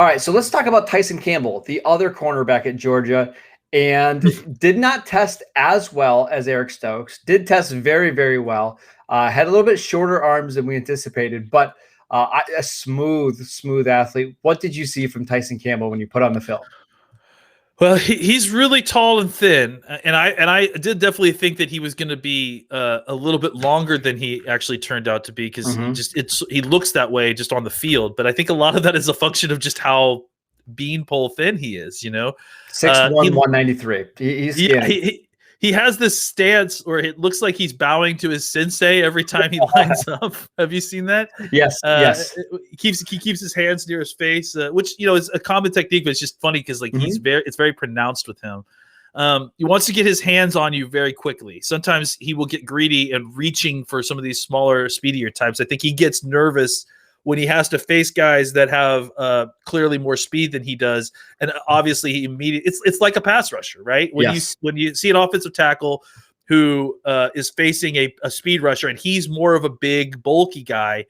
All right, so let's talk about Tyson Campbell, the other cornerback at Georgia, and did not test as well as Eric Stokes. Did test very, very well. Had a little bit shorter arms than we anticipated, but a smooth athlete. What did you see from Tyson Campbell when you put on the film? Well, he's really tall and thin, and I did definitely think that he was going to be a little bit longer than he actually turned out to be, because he looks that way just on the field. But I think a lot of that is a function of just how beanpole thin he is. 6'1", 193. He's skinny. He has this stance where it looks like he's bowing to his sensei every time he lines up. Have you seen that? Yes. He keeps his hands near his face, which is a common technique, but it's just funny because it's very pronounced with him. He wants to get his hands on you very quickly. Sometimes he will get greedy and reaching for some of these smaller, speedier types. I think he gets nervous when he has to face guys that have clearly more speed than he does, and obviously he immediately it's like a pass rusher, right? When you see an offensive tackle who is facing a speed rusher and he's more of a big, bulky guy,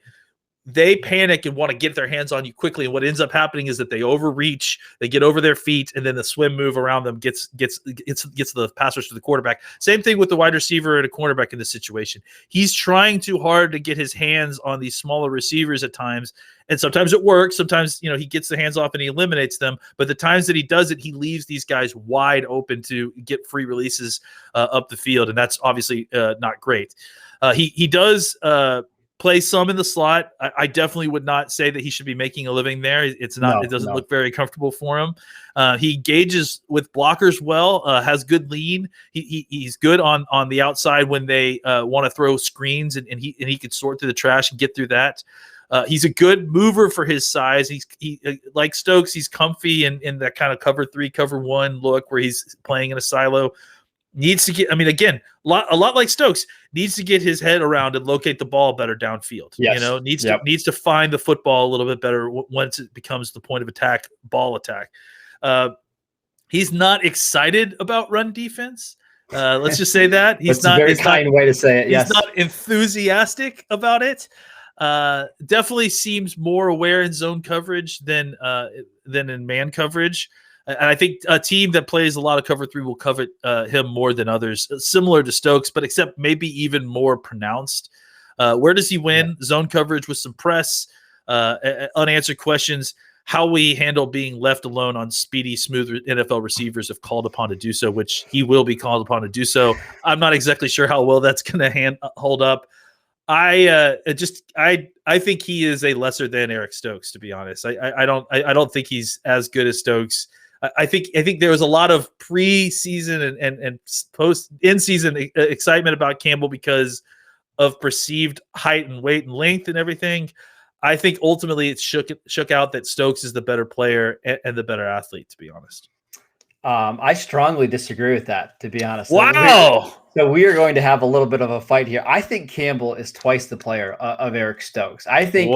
they panic and want to get their hands on you quickly. And what ends up happening is that they overreach, they get over their feet, and then the swim move around them gets the pass rush to the quarterback. Same thing with the wide receiver and a cornerback in this situation. He's trying too hard to get his hands on these smaller receivers at times. And sometimes it works. Sometimes, he gets the hands off and he eliminates them. But the times that he does it, he leaves these guys wide open to get free releases up the field. And that's obviously not great. He does play some in the slot. I definitely would not say that he should be making a living there. It doesn't look very comfortable for him. He engages with blockers well, has good lean. He's good on the outside when they want to throw screens, and he can sort through the trash and get through that. He's a good mover for his size. He like Stokes, he's comfy in that kind of cover 3, cover 1 look where he's playing in a silo. Needs to get, again, a lot like Stokes, needs to get his head around and locate the ball better downfield. Yes. Needs to find the football a little bit better once it becomes the point of attack, ball attack. He's not excited about run defense. Let's just say that. That's a very kind way to say it. Yes. He's not enthusiastic about it. Definitely seems more aware in zone coverage than in man coverage. And I think a team that plays a lot of cover 3 will covet him more than others, similar to Stokes, but except maybe even more pronounced. Where does he win? Yeah. Zone coverage with some press, unanswered questions. How we handle being left alone on speedy, smooth NFL receivers if called upon to do so, which he will be called upon to do so. I'm not exactly sure how well that's going to hold up. I think he is a lesser than Eric Stokes, to be honest. I don't think he's as good as Stokes. I think there was a lot of preseason and post in-season excitement about Campbell because of perceived height and weight and length and everything. I think ultimately it shook out that Stokes is the better player and the better athlete, to be honest. I strongly disagree with that, to be honest. Wow. So we are going to have a little bit of a fight here. I think Campbell is twice the player of Eric Stokes. I think,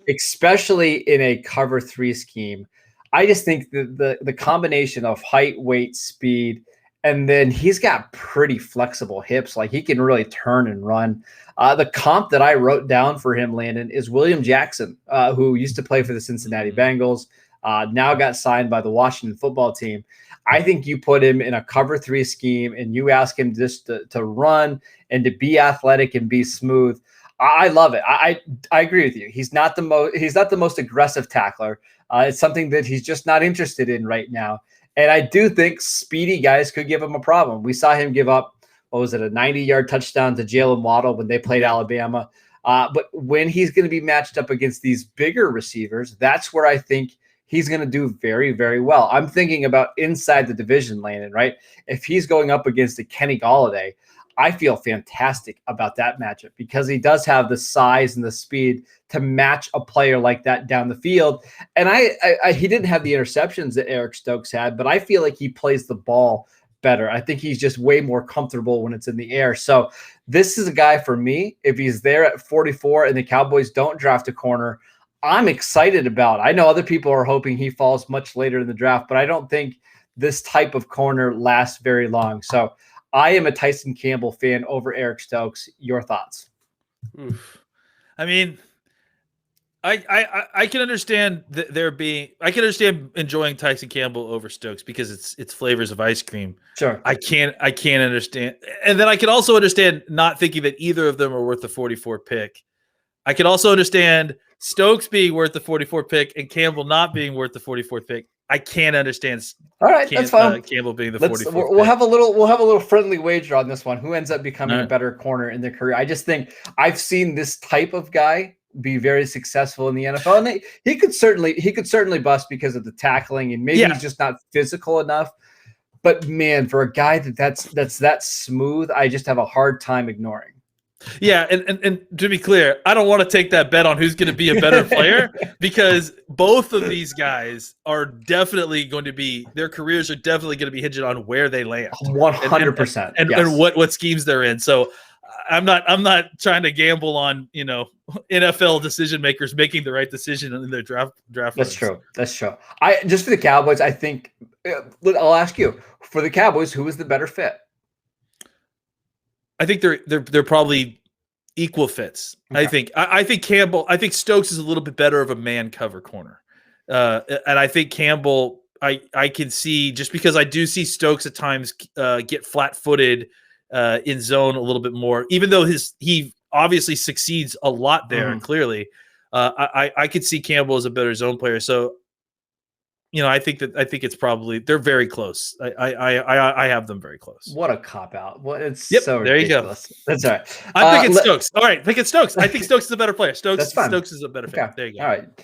especially in a cover 3 scheme, I just think the combination of height, weight, speed, and then he's got pretty flexible hips. Like he can really turn and run. The comp that I wrote down for him, Landon, is William Jackson, who used to play for the Cincinnati Bengals, now got signed by the Washington football team. I think you put him in a cover 3 scheme and you ask him just to run and to be athletic and be smooth. I love it. I agree with you. He's not the most aggressive tackler. It's something that he's just not interested in right now. And I do think speedy guys could give him a problem. We saw him give up, a 90-yard touchdown to Jalen Waddle when they played Alabama. But when he's going to be matched up against these bigger receivers, that's where I think he's going to do very, very well. I'm thinking about inside the division, Landon, right? If he's going up against a Kenny Golladay, I feel fantastic about that matchup because he does have the size and the speed to match a player like that down the field. And he didn't have the interceptions that Eric Stokes had, but I feel like he plays the ball better. I think he's just way more comfortable when it's in the air. So this is a guy for me. If he's there at 44 and the Cowboys don't draft a corner, I'm excited about it. I know other people are hoping he falls much later in the draft, but I don't think this type of corner lasts very long. So I am a Tyson Campbell fan over Eric Stokes. Your thoughts? Oof. I mean, I can understand I can understand enjoying Tyson Campbell over Stokes because it's flavors of ice cream. Sure. I can't understand. And then I can also understand not thinking that either of them are worth the 44 pick. I can also understand Stokes being worth the 44 pick and Campbell not being worth the 44th pick. I can't understand. All right, that's fine. Campbell being the 44th. We'll have a little friendly wager on this one. Who ends up becoming a better corner in their career? I just think I've seen this type of guy be very successful in the NFL, and he could certainly bust because of the tackling, and maybe he's just not physical enough. But man, for a guy that's that smooth, I just have a hard time ignoring. Yeah, and to be clear, I don't want to take that bet on who's going to be a better player because both of these guys are definitely going to be their careers are definitely going to be hinging on where they land. 100%. And what schemes they're in. So I'm not trying to gamble on, NFL decision makers making the right decision in their draft. That's true. That's true. Just for the Cowboys, I think I'll ask you, for the Cowboys, who is the better fit? I think they're probably equal fits. Okay. I think Campbell. I think Stokes is a little bit better of a man cover corner, and I think Campbell. I can see just because I do see Stokes at times get flat footed in zone a little bit more, even though he obviously succeeds a lot there. Clearly, I could see Campbell as a better zone player. So. I think it's probably they're very close. I have them very close. What a cop out! It's so ridiculous. There you go. That's all right. I'm thinking Stokes. All right, thinking Stokes. I think Stokes is a better player. Stokes is a better fit. Okay. There you go. All right.